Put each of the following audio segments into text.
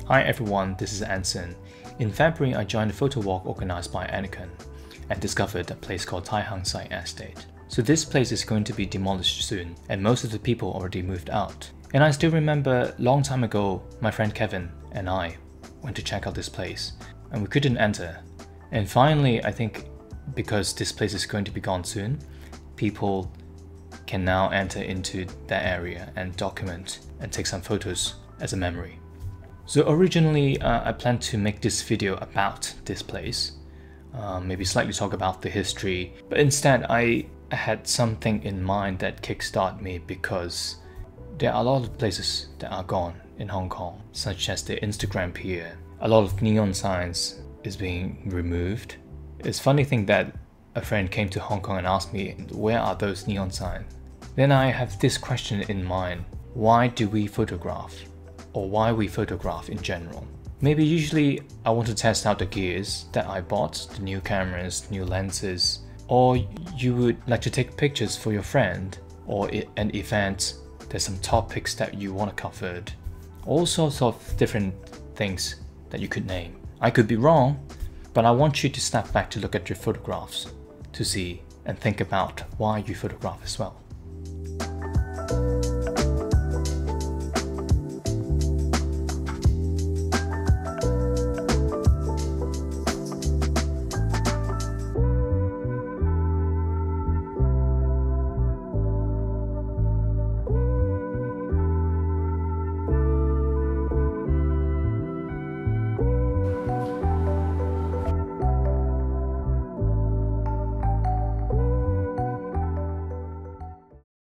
Hi everyone, this is Anson. In February, I joined a photo walk organized by Anakin and discovered a place called Tai Hang Sai Estate. So this place is going to be demolished soon, and most of the people already moved out. And I still remember long time ago, my friend Kevin and I went to check out this place, and we couldn't enter. And finally, I think because this place is going to be gone soon, people can now enter into that area and document and take some photos as a memory. So originally I planned to make this video about this place, maybe slightly talk about the history, but instead I had something in mind that kickstarted me because there are a lot of places that are gone in Hong Kong, such as the Instagram Pier. A lot of neon signs is being removed. It's funny thing that a friend came to Hong Kong and asked me, where are those neon signs? Then I have this question in mind, why do we photograph? Or why we photograph in general? Maybe usually I want to test out the gears that I bought, the new cameras, new lenses, or you would like to take pictures for your friend, or an event, there's some topics that you want to cover, all sorts of different things that you could name. I could be wrong, but I want you to step back to look at your photographs to see and think about why you photograph as well.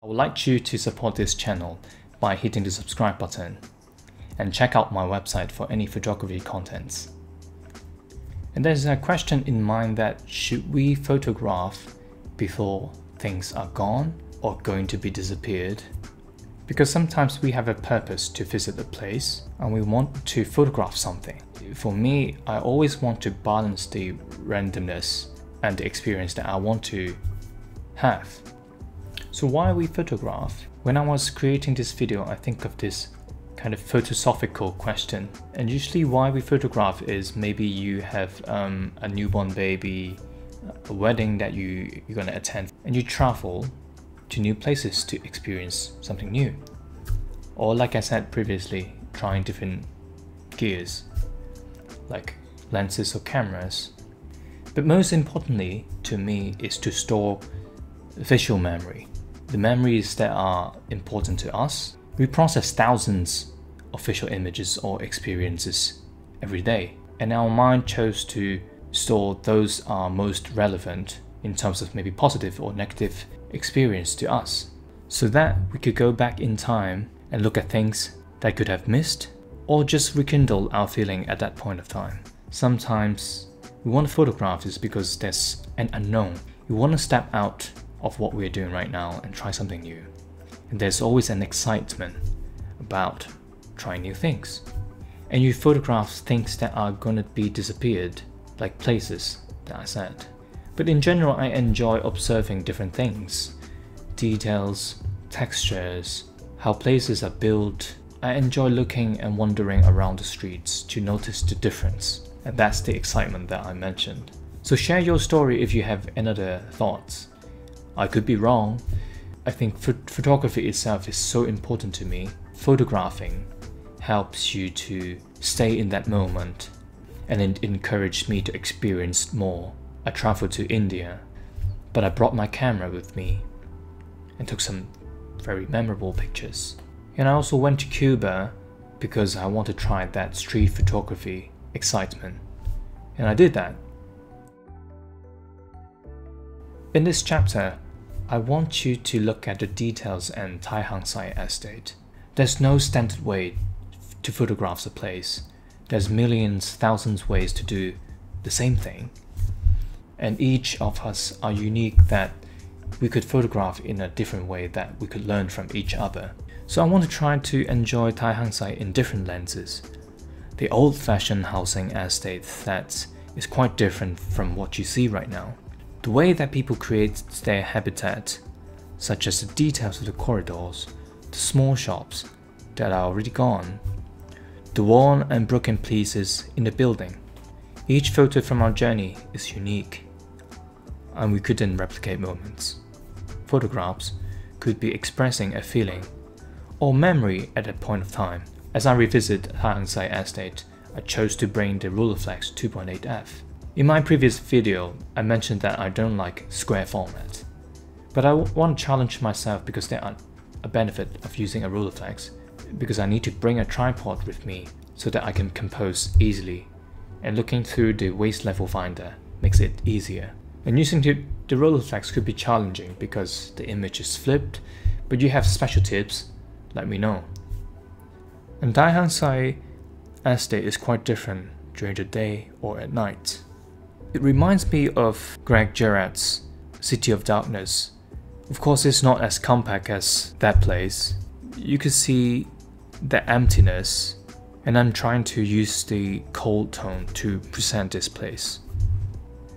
I would like you to support this channel by hitting the subscribe button and check out my website for any photography contents. And there's a question in mind that should we photograph before things are gone or going to be disappeared? Because sometimes we have a purpose to visit a place and we want to photograph something. For me, I always want to balance the randomness and the experience that I want to have. So why we photograph? When I was creating this video, I think of this kind of philosophical question. And usually why we photograph is maybe you have a newborn baby, a wedding that you're going to attend, and you travel to new places to experience something new. Or like I said previously, trying different gears, like lenses or cameras. But most importantly to me is to store visual memory. The memories that are important to us. We process thousands of visual images or experiences every day, and our mind chose to store those are most relevant in terms of maybe positive or negative experience to us, so that we could go back in time and look at things that could have missed, or just rekindle our feeling at that point of time. Sometimes we want to photograph this because there's an unknown. We want to step out of what we're doing right now and try something new. And there's always an excitement about trying new things. And you photograph things that are gonna be disappeared, like places that I said. But in general, I enjoy observing different things, details, textures, how places are built. I enjoy looking and wandering around the streets to notice the difference. And that's the excitement that I mentioned. So share your story if you have any other thoughts. I could be wrong. I think photography itself is so important to me. Photographing helps you to stay in that moment, and it encouraged me to experience more. I traveled to India, but I brought my camera with me and took some very memorable pictures. And I also went to Cuba because I want to try that street photography excitement, and I did that. In this chapter, I want you to look at the details in Tai Hang Sai Estate. There's no standard way to photograph a place. There's millions, thousands ways to do the same thing. And each of us are unique that we could photograph in a different way that we could learn from each other. So I want to try to enjoy Tai Hang Sai in different lenses. The old-fashioned housing estate that is quite different from what you see right now. The way that people create their habitat, such as the details of the corridors, the small shops that are already gone, the worn and broken pieces in the building. Each photo from our journey is unique, and we couldn't replicate moments. Photographs could be expressing a feeling or memory at a point of time. As I revisit Tai Hang Sai Estate, I chose to bring the Rolleiflex 2.8F. In my previous video, I mentioned that I don't like square format, but I want to challenge myself because there are a benefit of using a Rolleiflex, because I need to bring a tripod with me so that I can compose easily, and looking through the waist level finder makes it easier. And using the Rolleiflex could be challenging because the image is flipped, but you have special tips, let me know. And Tai Hang Sai Estate is quite different during the day or at night. It reminds me of Greg Gerard's City of Darkness. Of course, it's not as compact as that place. You could see the emptiness, and I'm trying to use the cold tone to present this place.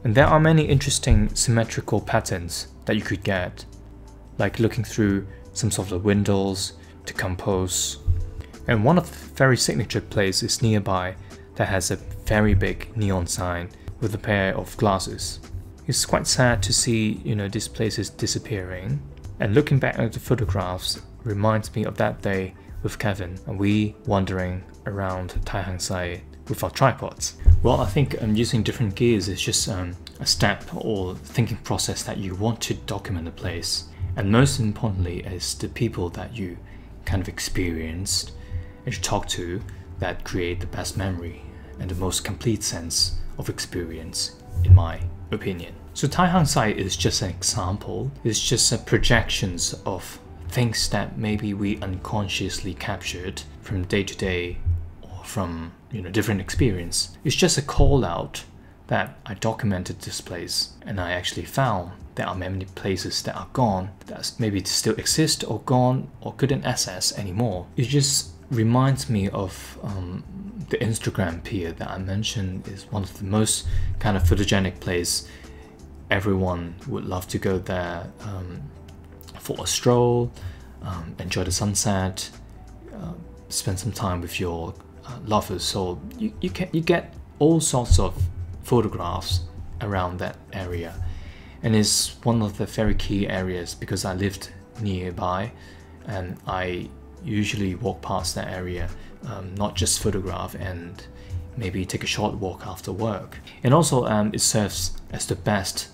And there are many interesting symmetrical patterns that you could get, like looking through some sort of windows to compose. And one of the very signature places nearby that has a very big neon sign with a pair of glasses. It's quite sad to see, this place is disappearing. And looking back at the photographs reminds me of that day with Kevin and we wandering around Tai Hang Sai with our tripods. Well, I think using different gears is just a step or thinking process that you want to document a place. And most importantly is the people that you kind of experienced and you talk to that create the best memory and the most complete sense of experience, in my opinion. So Tai Hang Sai is just an example. It's just a projections of things that maybe we unconsciously captured from day to day or from different experience. It's just a call out that I documented this place, and I actually found there are many places that are gone, that maybe still exist or gone or couldn't access anymore. It just reminds me of the Instagram Pier that I mentioned is one of the most kind of photogenic place. Everyone would love to go there for a stroll, enjoy the sunset, spend some time with your lovers. So you get all sorts of photographs around that area, and it's one of the very key areas because I lived nearby and I usually walk past that area, not just photograph and maybe take a short walk after work. And also it serves as the best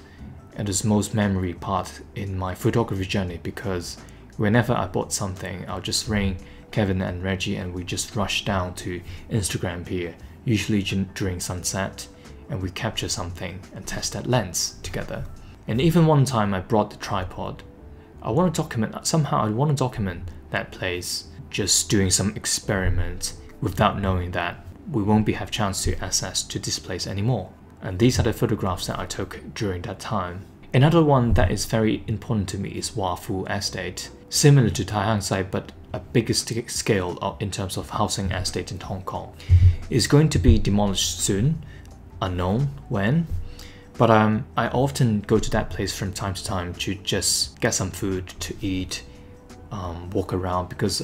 and the most memory part in my photography journey, because whenever I bought something, I'll just ring Kevin and Reggie and we just rush down to Instagram Pier, usually during sunset, and we capture something and test that lens together. And even one time I brought the tripod. I want to document that place, just doing some experiments without knowing that we won't have chance to access to this place anymore. And these are the photographs that I took during that time. Another one that is very important to me is Hua Fu Estate, similar to Tai Hang Sai but a bigger scale in terms of housing estate in Hong Kong. It's going to be demolished soon, unknown when, but I often go to that place from time to time to just get some food to eat, walk around, because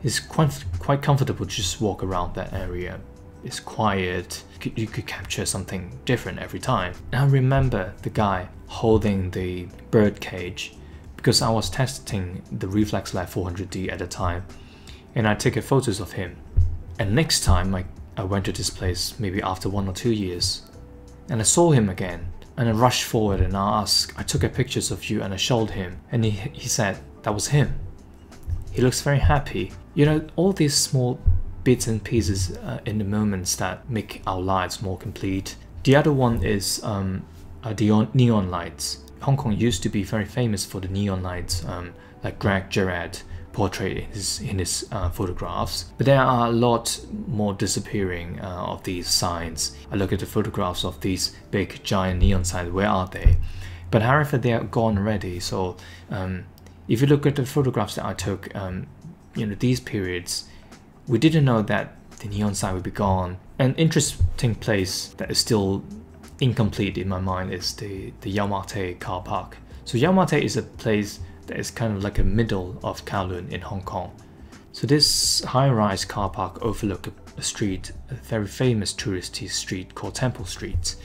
it's quite comfortable to just walk around that area. It's quiet, you could capture something different every time. And I remember the guy holding the bird cage because I was testing the Reflexlab 400D at the time, and I took photos of him. And next time I went to this place, maybe after 1 or 2 years, and I saw him again, and I rushed forward and I took pictures of you, and I showed him, and he said that was him. He looks very happy. All these small bits and pieces in the moments that make our lives more complete. The other one is the neon lights. Hong Kong used to be very famous for the neon lights, like Greg Gerard portrayed in his photographs. But there are a lot more disappearing of these signs. I look at the photographs of these big giant neon signs, where are they? But however, they are gone already. So if you look at the photographs that I took, these periods, we didn't know that the neon sign would be gone. An interesting place that is still incomplete in my mind is the Yau Ma Tei car park. So Yau Ma Tei is a place that is kind of like a middle of Kowloon in Hong Kong. So this high-rise car park overlooks a street, a very famous touristy street called Temple Street.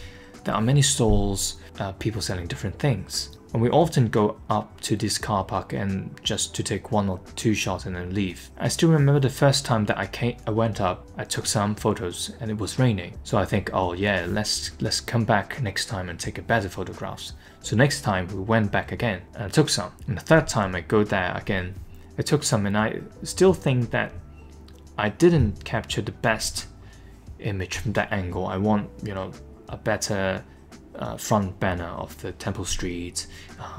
There are many stalls, people selling different things. And we often go up to this car park and just to take 1 or 2 shots and then leave. I still remember the first time that I went up, I took some photos and it was raining. So I think, oh yeah, let's come back next time and take a better photographs. So next time we went back again and I took some. And the third time I go there again, I took some, and I still think that I didn't capture the best image from that angle. I want, you know, a better front banner of the Temple Street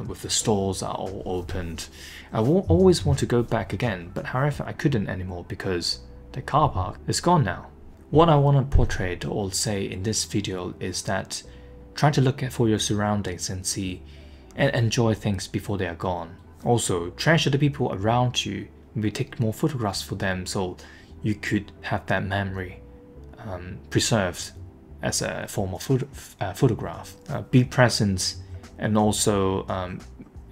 with the stores are all opened. I always want to go back again, but however I couldn't anymore because the car park is gone now. What I want to portray or say in this video is that try to look for your surroundings and see and enjoy things before they are gone. Also, treasure the people around you. Maybe take more photographs for them so you could have that memory preserved as a form of photograph. Be present and also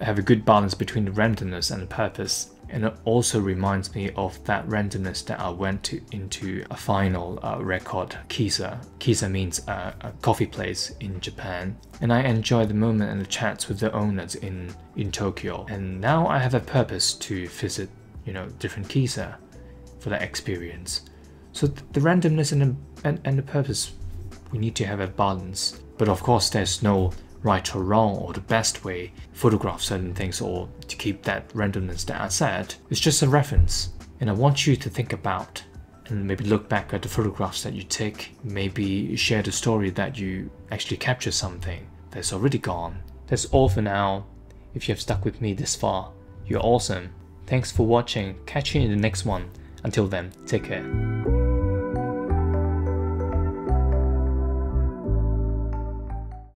have a good balance between the randomness and the purpose. And it also reminds me of that randomness that I went into a final record, Kisa. Kisa means a coffee place in Japan. And I enjoyed the moment and the chats with the owners in Tokyo. And now I have a purpose to visit, you know, different Kisa for that experience. So the randomness and the purpose, we need to have a balance. But of course there's no right or wrong or the best way to photograph certain things or to keep that randomness that I said. It's just a reference, and I want you to think about and maybe look back at the photographs that you take, maybe share the story that you actually captured something that's already gone. That's all for now. If you have stuck with me this far, you're awesome. Thanks for watching. Catch you in the next one. Until then, take care.